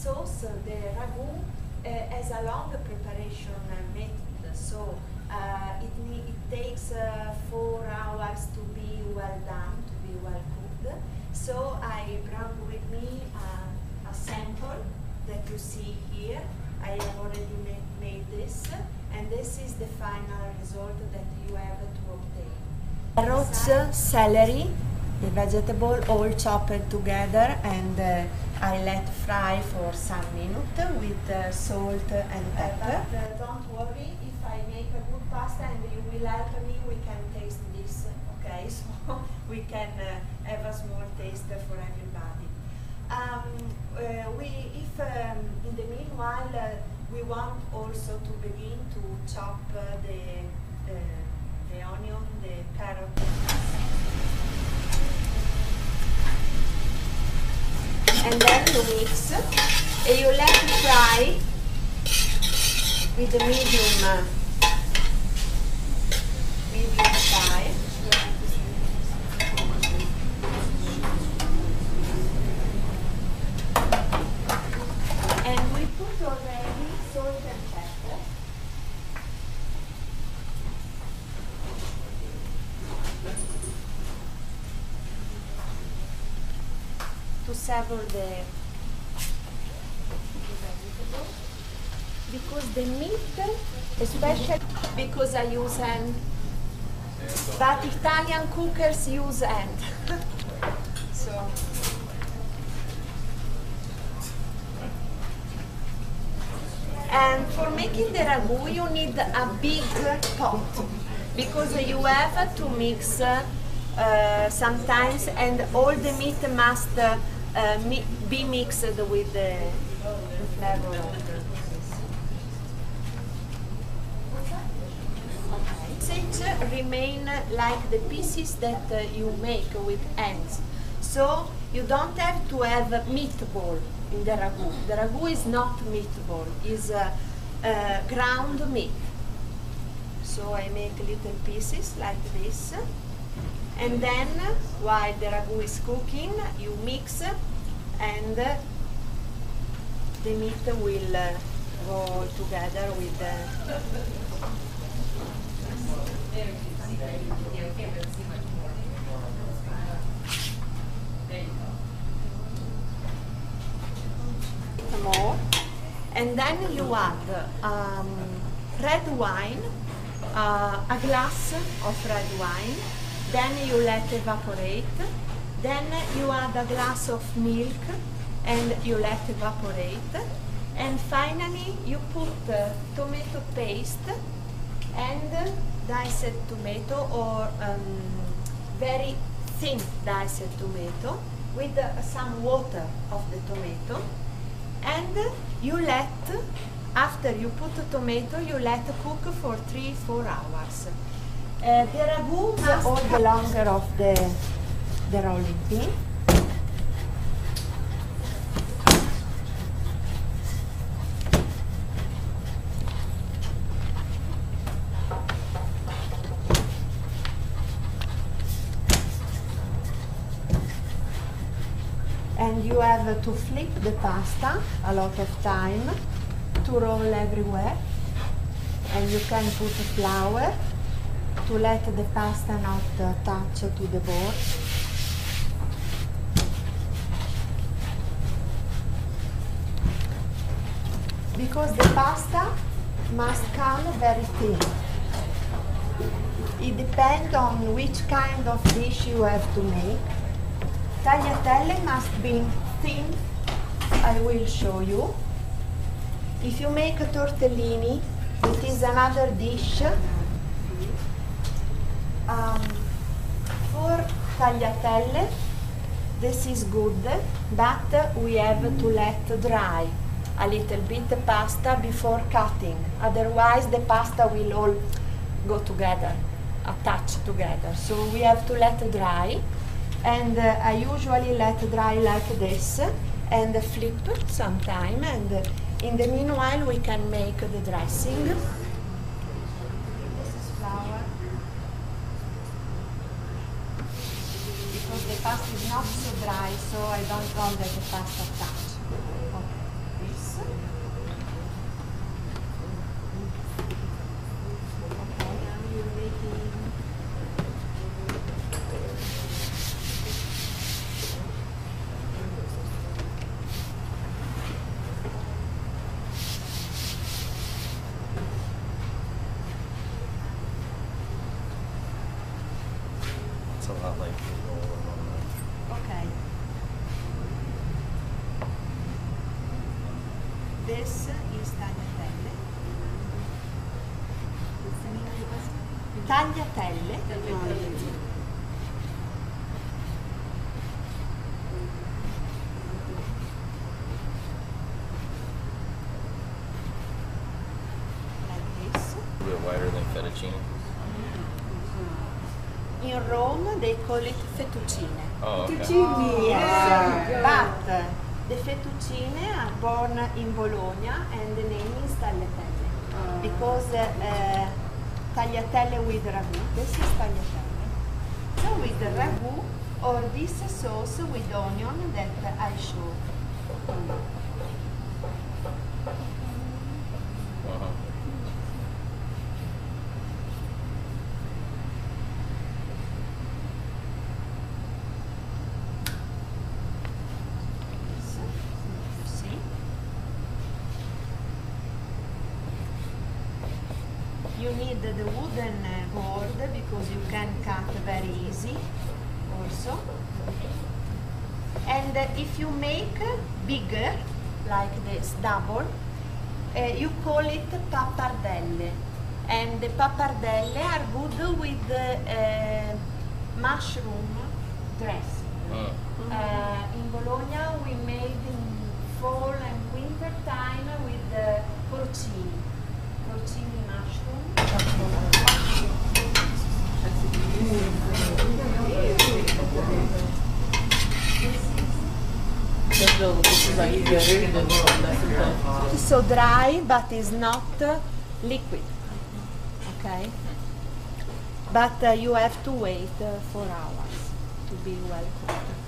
sauce, the ragu, has a long preparation method. So it takes 4 hours to be well done, to be well cooked. So I brought with me a sample that you see here. I have already made this, and this is the final result that you have to obtain. Carrots, celery, the vegetable all chopped together, and I let fry for some minutes with salt and pepper. But don't worry, if I make a good pasta and you will help me, we can taste this, okay? So we can have a small taste for everybody. If in the meanwhile we want also to begin to chop the onion, the carrot. And then you mix, and you let it fry with the medium fire. And we put already salt and pepper. To savor the vegetable, because the meat, especially because I use hand, but Italian cookers use hand. So. And for making the ragu, you need a big pot, because you have to mix sometimes, and all the meat must be mixed with the flavor of the sausage. Remain like the pieces that you make with hands. So you don't have to have meatball in the ragu. The ragu is not meatball, is ground meat. So I make little pieces like this. And then, while the ragu is cooking, you mix, and the meat will go together with the... more. And then you add red wine, a glass of red wine. Then you let evaporate. Then you add a glass of milk and you let evaporate. And finally you put tomato paste and diced tomato, or very thin diced tomato, with some water of the tomato. And you let, after you put the tomato, you let cook for 3-4 hours. The ragu must all the longer of the rolling pin. And you have to flip the pasta a lot of time to roll everywhere. And you can put flour to let the pasta not touch to the board. Because the pasta must come very thin. It depends on which kind of dish you have to make. Tagliatelle must be thin, I will show you. If you make a tortellini, it is another dish. For tagliatelle, this is good, but we have to let dry a little bit pasta before cutting. Otherwise, the pasta will all go together, attach together. So we have to let dry, and I usually let dry like this and flip sometime. And in the meanwhile, we can make the dressing. The pasta is not so dry, so I don't want that the pasta touch. Okay. not like the roll or whatnot. Okay. This is tagliatelle. Tagliatelle. Like this. A little bit wider than fettuccine. In Rome they call it fettuccine. Oh, okay. Yes. But the fettuccine are born in Bologna and the name is tagliatelle. Because tagliatelle with ragu, this is tagliatelle. So with the ragu or this sauce with onion that I show. Uh-huh. See? You need the wooden board because you can cut very easy also. And if you make bigger, like this, double, you call it pappardelle. And the pappardelle are good with mushroom dressing. In Bologna we made in fall and winter time with porcini mushroom. It's so dry but it's not liquid, okay? But you have to wait 4 hours to be well cooked.